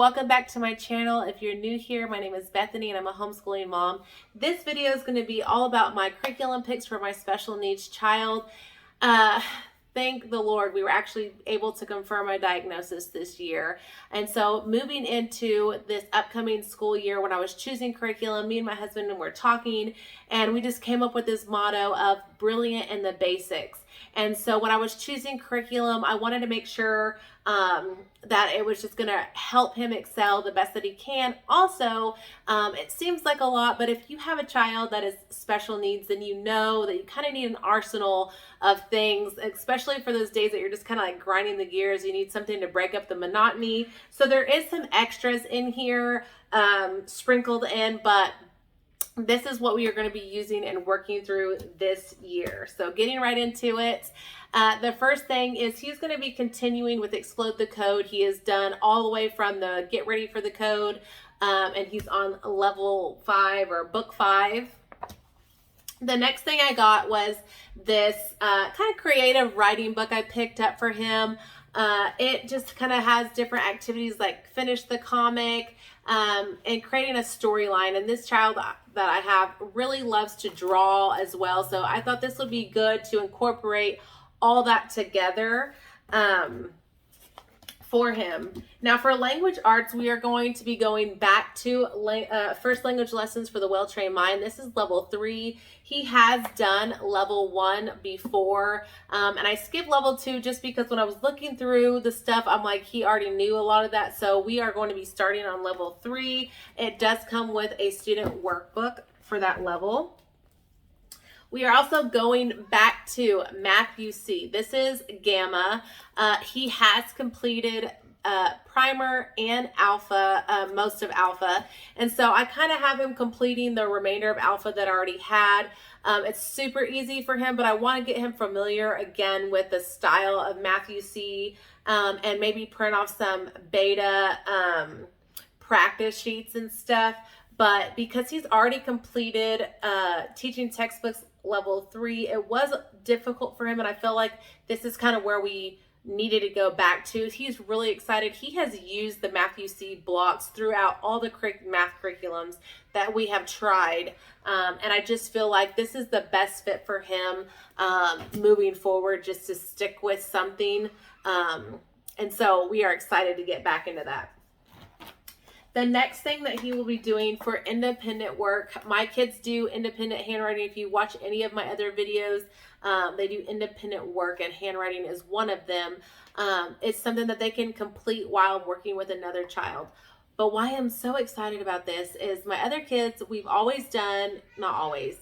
welcome back to my channel. If you're new here, my name is Bethany and I'm a homeschooling mom. This video is going to be all about my curriculum picks for my special needs child. Thank the Lord, we were actually able to confirm my diagnosis this year. And so moving into this upcoming school year, when I was choosing curriculum, me and my husband were talking, and we just came up with this motto of brilliant in the basics. And so when I was choosing curriculum, I wanted to make sure that it was just going to help him excel the best that he can. Also, it seems like a lot, but if you have a child that is special needs, then you know that you kind of need an arsenal of things, especially for those days that you're just kind of like grinding the gears. You need something to break up the monotony. So there is some extras in here sprinkled in, but this is what we are going to be using and working through this year. So getting right into it. The first thing is he's going to be continuing with Explode the Code. He is done all the way from the Get Ready for the Code, and he's on level 5 or book 5. The next thing I got was this kind of creative writing book I picked up for him. It just kind of has different activities like finish the comic and creating a storyline. And this child that I have really loves to draw as well. So I thought this would be good to incorporate all that together for him. Now for language arts, we are going to be going back to first language lessons for the well-trained mind. This is level 3. He has done level 1 before, and I skipped level 2 just because when I was looking through the stuff, I'm like, he already knew a lot of that. So we are going to be starting on level 3. It does come with a student workbook for that level. We are also going back to Math UC. This is Gamma. He has completed Primer and Alpha, most of Alpha. And so I kind of have him completing the remainder of Alpha that I already had. It's super easy for him, but I want to get him familiar again with the style of Math UC and maybe print off some beta practice sheets and stuff. But because he's already completed teaching textbooks level 3, it was difficult for him, and I feel like this is kind of where we needed to go back to. He's really excited. He has used the Math UC blocks throughout all the math curriculums that we have tried, and I just feel like this is the best fit for him moving forward, just to stick with something, and so we are excited to get back into that. The next thing that he will be doing for independent work, my kids do independent handwriting. If you watch any of my other videos, they do independent work, and handwriting is one of them. It's something that they can complete while working with another child. But why I'm so excited about this is my other kids, we've always done, not always,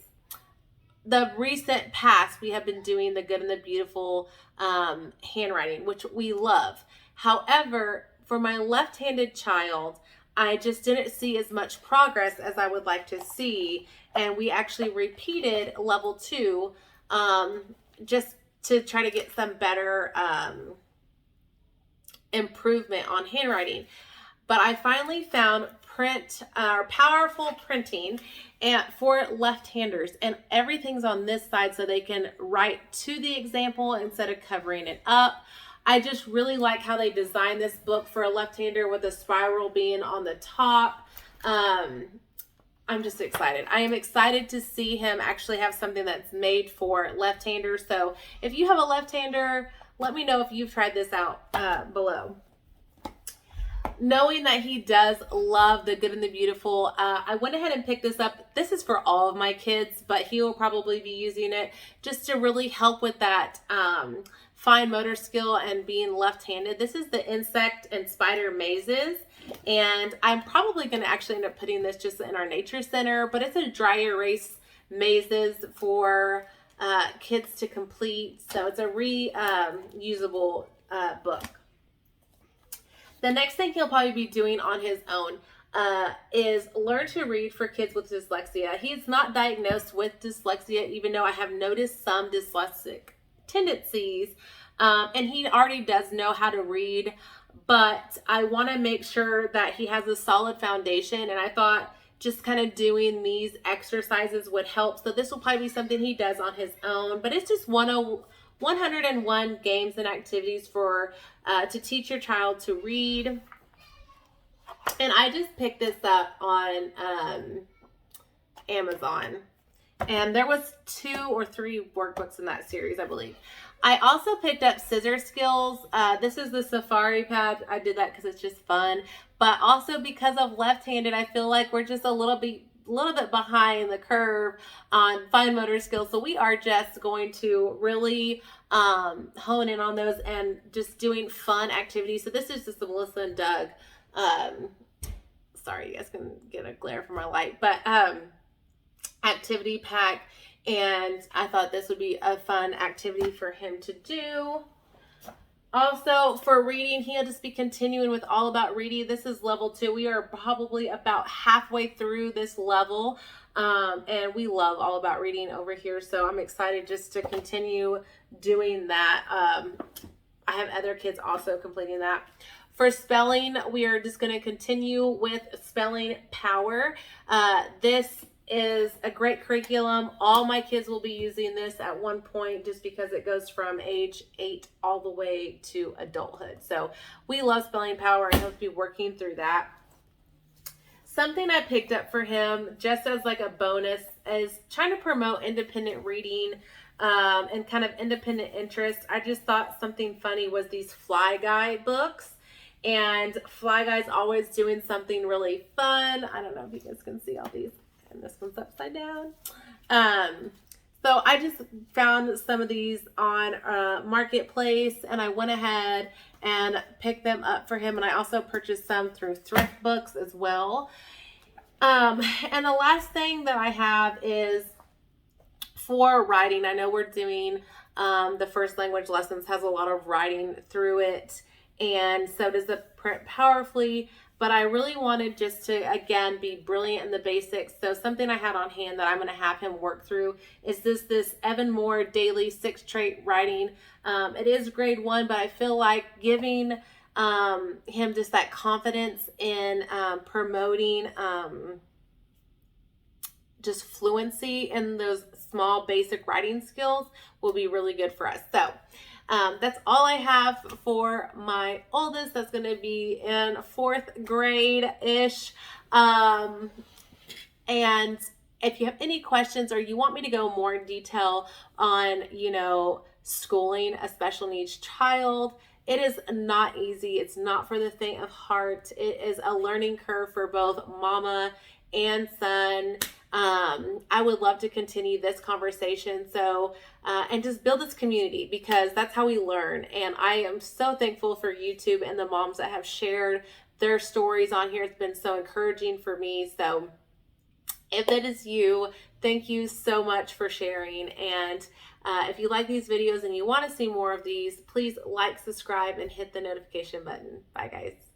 the recent past, we have been doing the Good and the Beautiful handwriting, which we love. However, for my left-handed child, I just didn't see as much progress as I would like to see, and we actually repeated level 2 just to try to get some better improvement on handwriting. But I finally found powerful printing for left-handers, and everything's on this side so they can write to the example instead of covering it up. I just really like how they designed this book for a left-hander with a spiral being on the top. I'm just excited. I am excited to see him actually have something that's made for left-handers. So if you have a left-hander, let me know if you've tried this out below. Knowing that he does love the Good and the Beautiful, I went ahead and picked this up. This is for all of my kids, but he will probably be using it just to really help with that fine motor skill and being left-handed. This is the Insect and Spider Mazes, and I'm probably going to actually end up putting this just in our nature center, but it's a dry erase mazes for kids to complete, so it's a reusable book. The next thing he'll probably be doing on his own is learn to read for kids with dyslexia. He's not diagnosed with dyslexia, even though I have noticed some dyslexic tendencies, and he already does know how to read, but I want to make sure that he has a solid foundation, and I thought just kind of doing these exercises would help. So this will probably be something he does on his own, but it's just 101 games and activities for to teach your child to read. And I just picked this up on Amazon. And there was 2 or 3 workbooks in that series, I believe. I also picked up Scissor Skills. This is the Safari pad. I did that because it's just fun. But also because of left-handed, I feel like we're just a little bit behind the curve on fine motor skills. So we are just going to really hone in on those and just doing fun activities. So this is just the Melissa and Doug. Sorry, you guys can get a glare from my light. But activity pack, and I thought this would be a fun activity for him to do. Also, for reading, he'll just be continuing with All About Reading. This is level 2. We are probably about halfway through this level, and we love All About Reading over here, so I'm excited just to continue doing that. I have other kids also completing that. For spelling, we are just going to continue with Spelling Power. This is a great curriculum. All my kids will be using this at one point just because it goes from age 8 all the way to adulthood. So we love Spelling Power, and he'll be working through that. Something I picked up for him just as like a bonus is trying to promote independent reading and kind of independent interest. I just thought something funny was these Fly Guy books. And Fly Guy's always doing something really fun. I don't know if you guys can see all these. And this one's upside down. So I just found some of these on Marketplace, and I went ahead and picked them up for him. And I also purchased some through thrift books as well. And the last thing that I have is for writing. I know we're doing the first language lessons, has a lot of writing through it, and so does the Print Powerfully. But I really wanted just to, again, be brilliant in the basics. So something I had on hand that I'm going to have him work through is this Evan Moore Daily 6 Trait Writing. It is grade 1, but I feel like giving him just that confidence in promoting just fluency in those small basic writing skills will be really good for us. So that's all I have for my oldest. That's going to be in 4th grade-ish. And if you have any questions or you want me to go more in detail on, schooling a special needs child, it is not easy. It's not for the faint of heart. It is a learning curve for both mama and son. I would love to continue this conversation. So, and just build this community, because that's how we learn. And I am so thankful for YouTube and the moms that have shared their stories on here. It's been so encouraging for me. So if it is you, thank you so much for sharing. And if you like these videos and you want to see more of these, please like, subscribe, and hit the notification button. Bye, guys.